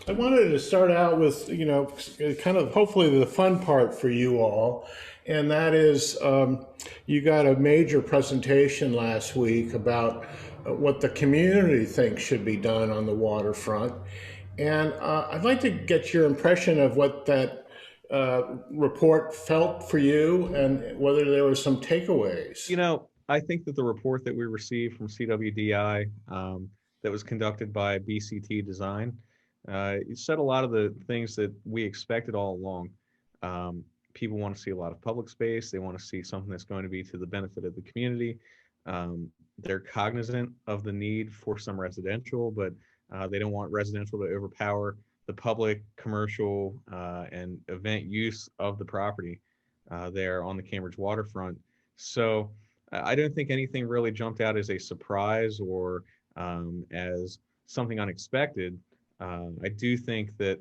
I wanted to start out with, kind of hopefully the fun part for you all. And that is, you got a major presentation last week about what the community thinks should be done on the waterfront. And I'd like to get your impression of what that report felt for you and whether there were some takeaways. I think that the report that we received from CWDI that was conducted by BCT Design, it said a lot of the things that we expected all along. People want to see a lot of public space. They want to see something that's going to be to the benefit of the community. They're cognizant of the need for some residential, but they don't want residential to overpower the public, commercial, and event use of the property there on the Cambridge waterfront. So I don't think anything really jumped out as a surprise or as something unexpected. I do think that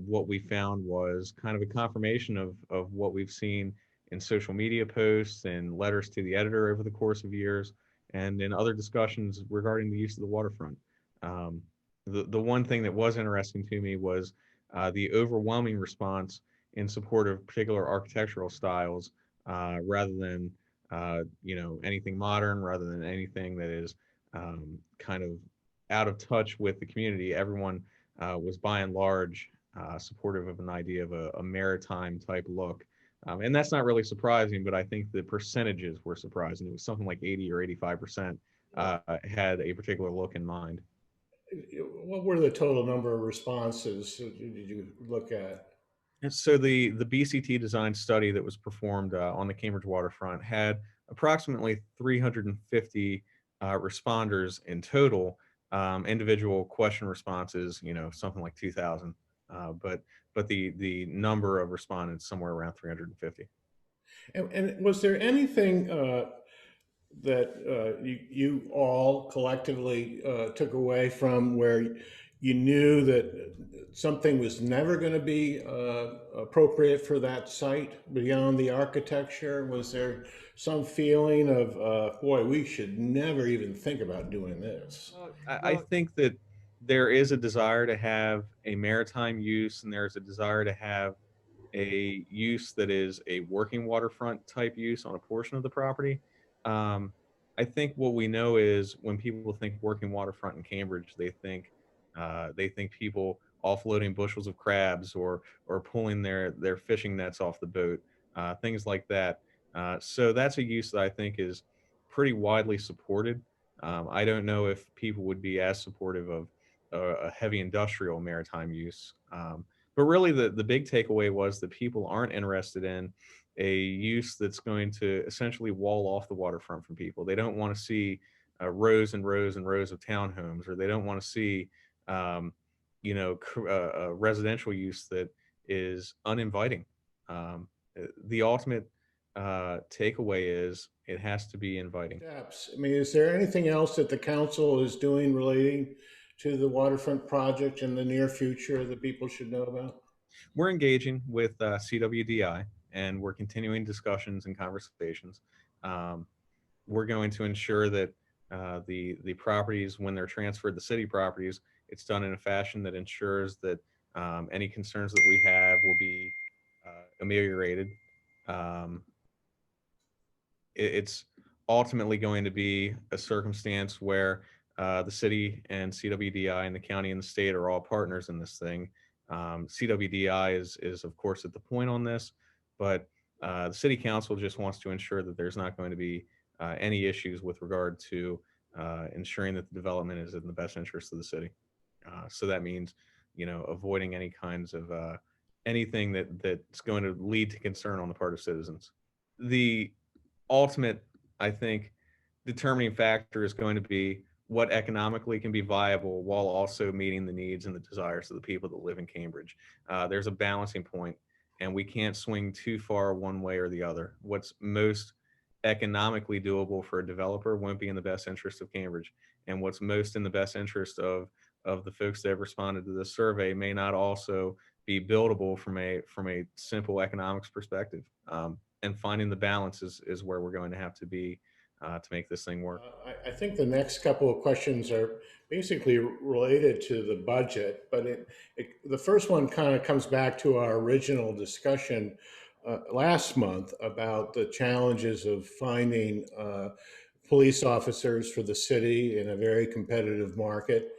what we found was kind of a confirmation of what we've seen in social media posts and letters to the editor over the course of years, and in other discussions regarding the use of the waterfront. Um, the one thing that was interesting to me was the overwhelming response in support of particular architectural styles rather than anything modern, rather than anything that is kind of out of touch with the community. Everyone was by and large supportive of an idea of a maritime type look. And that's not really surprising, but I think the percentages were surprising. It was something like 80 or 85% had a particular look in mind. What were the total number of responses did you look at? And so the BCT design study that was performed on the Cambridge waterfront had approximately 350 responders in total. Individual question responses, something like 2,000, but the number of respondents somewhere around 350. And was there anything that you all collectively took away from where you knew that something was never going to be appropriate for that site beyond the architecture? Was there some feeling of, boy, we should never even think about doing this? I think that there is a desire to have a maritime use, and there's a desire to have a use that is a working waterfront type use on a portion of the property. Um, I think what we know is when people think working waterfront in Cambridge, they think people offloading bushels of crabs or pulling their fishing nets off the boat, things like that. So that's a use that I think is pretty widely supported. I don't know if people would be as supportive of a heavy industrial maritime use. But really, the big takeaway was that people aren't interested in a use that's going to essentially wall off the waterfront from people. They don't want to see rows and rows and rows of townhomes, or they don't want to see, a residential use that is uninviting. The ultimate takeaway is it has to be inviting. Steps. I mean, is there anything else that the council is doing relating to the waterfront project in the near future that people should know about? We're engaging with CWDI, and we're continuing discussions and conversations. Um, we're going to ensure that the properties, when they're transferred, the city properties, it's done in a fashion that ensures that any concerns that we have will be ameliorated. Um, it's ultimately going to be a circumstance where the city and CWDI and the county and the state are all partners in this thing. CWDI is of course at the point on this, but the city council just wants to ensure that there's not going to be any issues with regard to ensuring that the development is in the best interest of the city. So that means, avoiding any kinds of anything that's going to lead to concern on the part of citizens. The ultimate, I think, determining factor is going to be what economically can be viable while also meeting the needs and the desires of the people that live in Cambridge. There's a balancing point, and we can't swing too far one way or the other. What's most economically doable for a developer won't be in the best interest of Cambridge, and what's most in the best interest of the folks that have responded to this survey may not also be buildable from a simple economics perspective. And finding the balance is where we're going to have to be to make this thing work. I think the next couple of questions are basically related to the budget, but the first one kind of comes back to our original discussion last month about the challenges of finding police officers for the city in a very competitive market.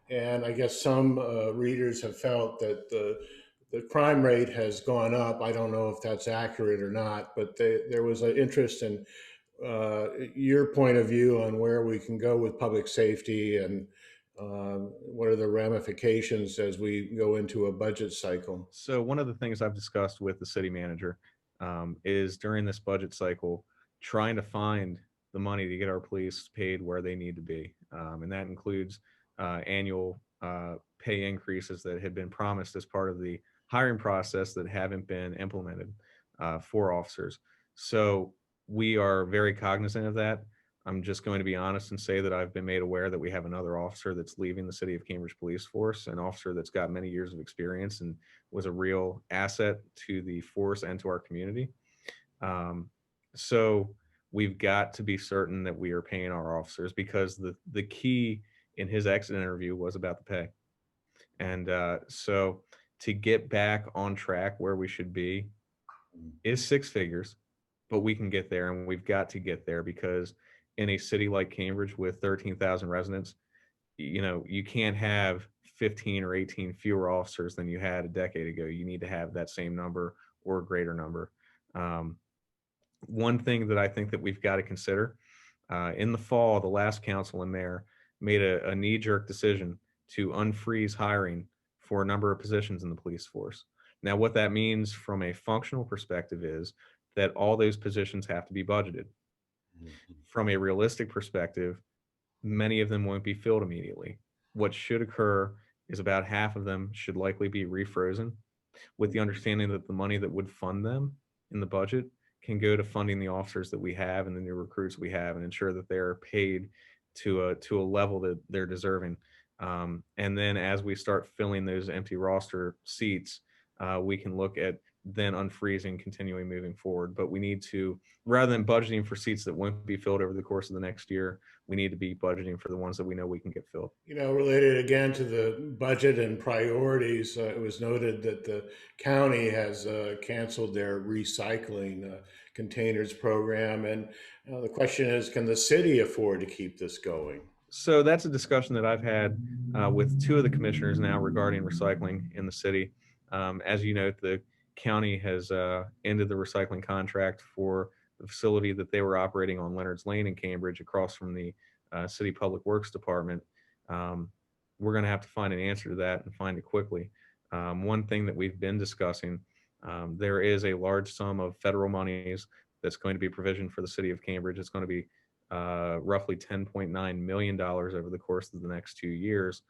And I guess some readers have felt that the crime rate has gone up. I don't know if that's accurate or not, but there was an interest in your point of view on where we can go with public safety and what are the ramifications as we go into a budget cycle. So one of the things I've discussed with the city manager is during this budget cycle, trying to find the money to get our police paid where they need to be, and that includes annual pay increases that had been promised as part of the hiring process that haven't been implemented for officers. So we are very cognizant of that. I'm just going to be honest and say that I've been made aware that we have another officer that's leaving the city of Cambridge Police Force, an officer that's got many years of experience and was a real asset to the force and to our community. Um, so we've got to be certain that we are paying our officers, because the key in his exit interview was about the pay. And so to get back on track where we should be is six figures, but we can get there, and we've got to get there, because in a city like Cambridge with 13,000 residents, you can't have 15 or 18 fewer officers than you had a decade ago. You need to have that same number or a greater number. Um, One thing that I think that we've got to consider in the fall, the last council and mayor made a knee-jerk decision to unfreeze hiring for a number of positions in the police force. Now, what that means from a functional perspective is that all those positions have to be budgeted. From a realistic perspective, many of them won't be filled immediately. What should occur is about half of them should likely be refrozen, with the understanding that the money that would fund them in the budget can go to funding the officers that we have and the new recruits we have, and ensure that they're paid to a level that they're deserving. And then as we start filling those empty roster seats, we can look at then unfreezing, continuing moving forward. But we need to, rather than budgeting for seats that won't be filled over the course of the next year, we need to be budgeting for the ones that we know we can get filled. Related again to the budget and priorities, it was noted that the county has canceled their recycling containers program. And the question is, can the city afford to keep this going? So that's a discussion that I've had with two of the commissioners now regarding recycling in the city. As you note, the county has ended the recycling contract for the facility that they were operating on Leonards Lane in Cambridge, across from the City Public Works Department. We're going to have to find an answer to that, and find it quickly. One thing that we've been discussing, there is a large sum of federal monies that's going to be provisioned for the city of Cambridge. It's going to be roughly $10.9 million over the course of the next 2 years.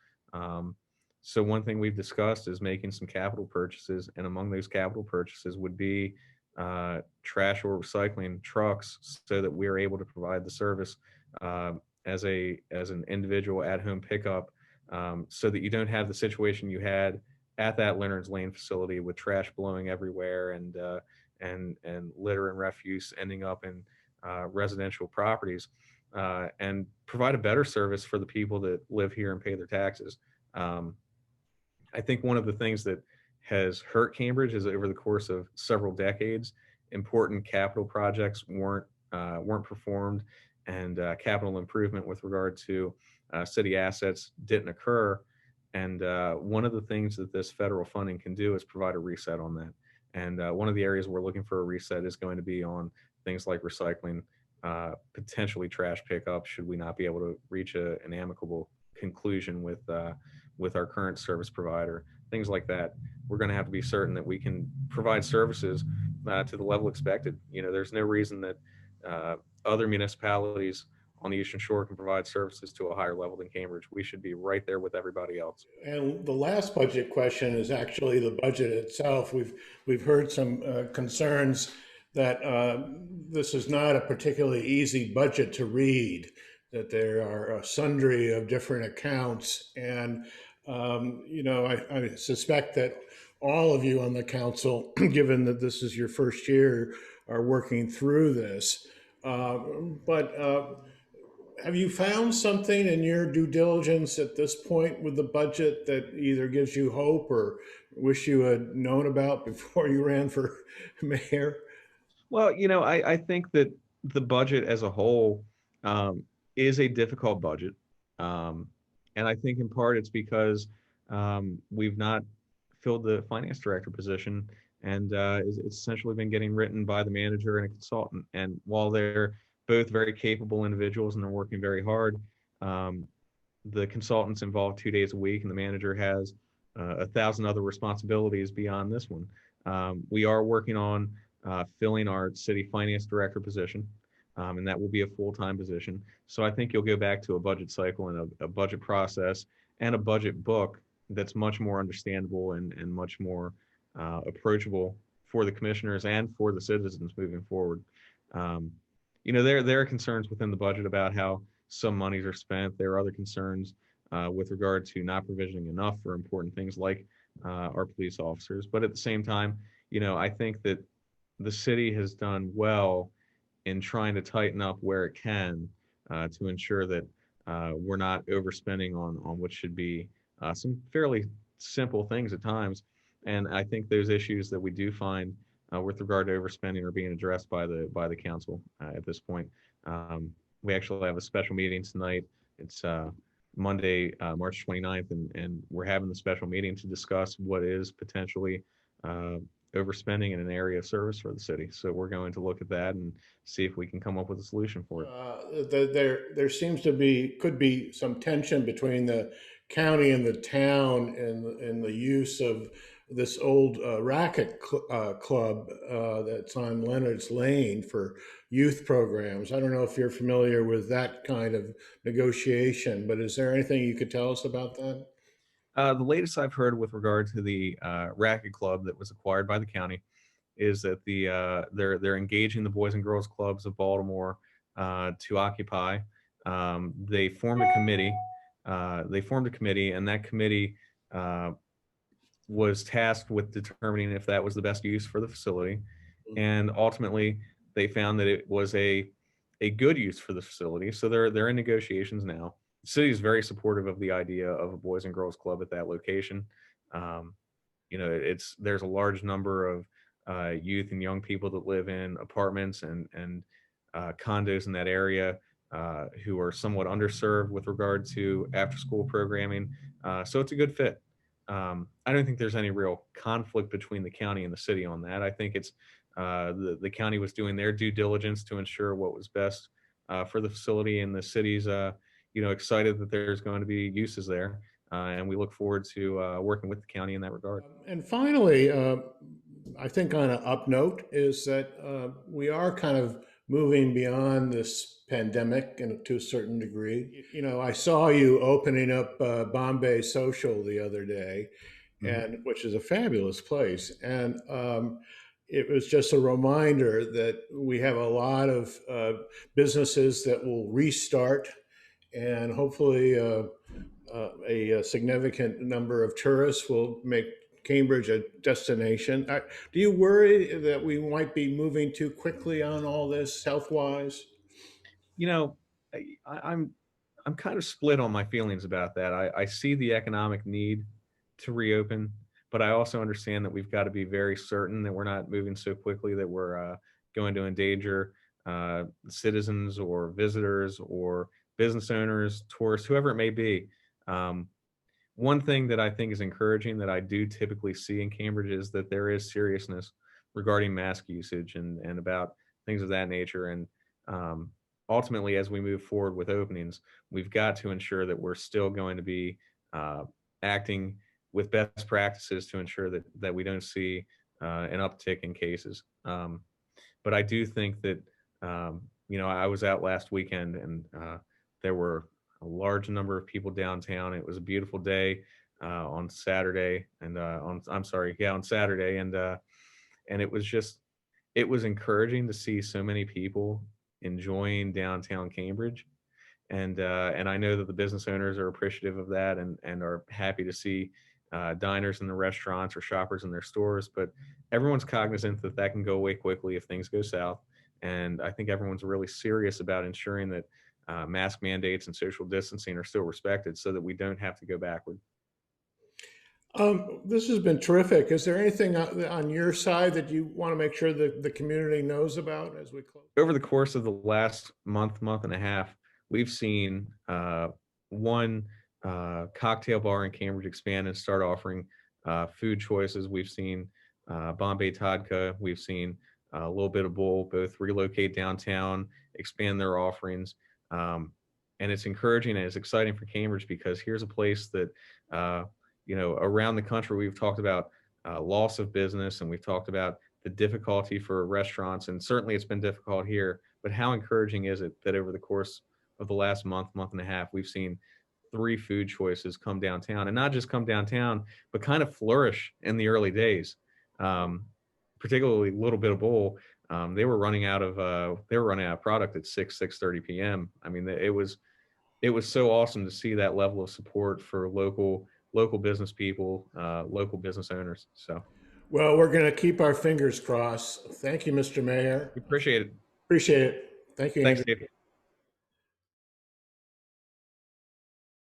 So one thing we've discussed is making some capital purchases, and among those capital purchases would be trash or recycling trucks, so that we're able to provide the service as an individual at-home pickup, so that you don't have the situation you had at that Leonards Lane facility, with trash blowing everywhere, and litter and refuse ending up in residential properties, and provide a better service for the people that live here and pay their taxes. I think one of the things that has hurt Cambridge is, over the course of several decades, important capital projects weren't performed, and capital improvement with regard to city assets didn't occur. And one of the things that this federal funding can do is provide a reset on that. And one of the areas we're looking for a reset is going to be on things like recycling, potentially trash pickup, should we not be able to reach an amicable conclusion with our current service provider, things like that. We're going to have to be certain that we can provide services to the level expected. There's no reason that other municipalities on the Eastern Shore can provide services to a higher level than Cambridge. We should be right there with everybody else. And the last budget question is actually the budget itself. We've heard some concerns that this is not a particularly easy budget to read, that there are a sundry of different accounts. And, I suspect that all of you on the council, given that this is your first year, are working through this. But have you found something in your due diligence at this point with the budget that either gives you hope or wish you had known about before you ran for mayor? Well, I think that the budget as a whole um, is a difficult budget. Um, and I think in part it's because we've not filled the finance director position, and it's essentially been getting written by the manager and a consultant. And while they're both very capable individuals and they're working very hard, um, the consultant's involved 2 days a week, and the manager has 1,000 other responsibilities beyond this one. We are working on filling our city finance director position, and that will be a full-time position. So I think you'll go back to a budget cycle and a budget process and a budget book that's much more understandable and much more approachable for the commissioners and for the citizens moving forward. Um, there are concerns within the budget about how some monies are spent. There are other concerns with regard to not provisioning enough for important things like our police officers. But at the same time, I think that the city has done well in trying to tighten up where it can to ensure that we're not overspending on what should be some fairly simple things at times. And I think those issues that we do find with regard to overspending are being addressed by the council at this point. Um, we actually have a special meeting tonight. It's Monday, March 29th, and we're having the special meeting to discuss what is potentially uh, overspending in an area of service for the city. So we're going to look at that and see if we can come up with a solution for it. There seems to be could be some tension between the county and the town in the use of this old club that's on Leonards Lane for youth programs. I don't know if you're familiar with that kind of negotiation, but is there anything you could tell us about that? The latest I've heard with regard to the racket club that was acquired by the county is that they're engaging the Boys and Girls Clubs of Baltimore to occupy. They formed a committee. And that committee uh, was tasked with determining if that was the best use for the facility. And ultimately, they found that it was a good use for the facility. So they're in negotiations now. The city is very supportive of the idea of a Boys and Girls Club at that location. Um, there's a large number of youth and young people that live in apartments and condos in that area who are somewhat underserved with regard to after school programming. So it's a good fit. I don't think there's any real conflict between the county and the city on that. I think it's the county was doing their due diligence to ensure what was best for the facility, and the city's excited that there's going to be uses there, and we look forward to working with the county in that regard. And finally, I think on an up note is that we are kind of moving beyond this pandemic and to a certain degree. You know, I saw you opening up Bombay Social the other day, Mhm. and which is a fabulous place. And it was just a reminder that we have a lot of businesses that will restart, and hopefully a significant number of tourists will make Cambridge a destination. Do you worry that we might be moving too quickly on all this health wise? You know, I'm kind of split on my feelings about that. I see the economic need to reopen, but I also understand that we've got to be very certain that we're not moving so quickly that we're going to endanger citizens or visitors or business owners, tourists, whoever it may be. Um, One thing that I think is encouraging that I do typically see in Cambridge is that there is seriousness regarding mask usage and about things of that nature. And um, ultimately, as we move forward with openings, we've got to ensure that we're still going to be uh, acting with best practices to ensure that we don't see an uptick in cases. But I do think that I was out last weekend, and there were a large number of people downtown. It was a beautiful day on Saturday, and on Saturday, and it was encouraging to see so many people enjoying downtown Cambridge, and I know that the business owners are appreciative of that and are happy to see diners in the restaurants or shoppers in their stores. But everyone's cognizant that that can go away quickly if things go south, And I think everyone's really serious about ensuring that mask mandates and social distancing are still respected so that we don't have to go backward. This has been terrific. Is there anything on your side that you want to make sure that the community knows about as we close? Over the course of the last month and a half, we've seen one cocktail bar in Cambridge expand and start offering food choices. We've seen Bombay Todka. We've seen a little bit of Bull both relocate downtown, expand their offerings. And it's encouraging and it's exciting for Cambridge because here's a place that, around the country, we've talked about loss of business and we've talked about the difficulty for restaurants, and certainly it's been difficult here, but how encouraging is it that over the course of the last month and a half, we've seen 3 food choices come downtown, and not just come downtown, but kind of flourish in the early days. Particularly Little Bit of Bowl, they were running out of product at 6:30 p.m. I mean, it was so awesome to see that level of support for local business people, local business owners. So Well, we're going to keep our fingers crossed. Thank you, Mr. Mayor. we appreciate it. Appreciate it. Thank you, Thanks, Andrew. Dave.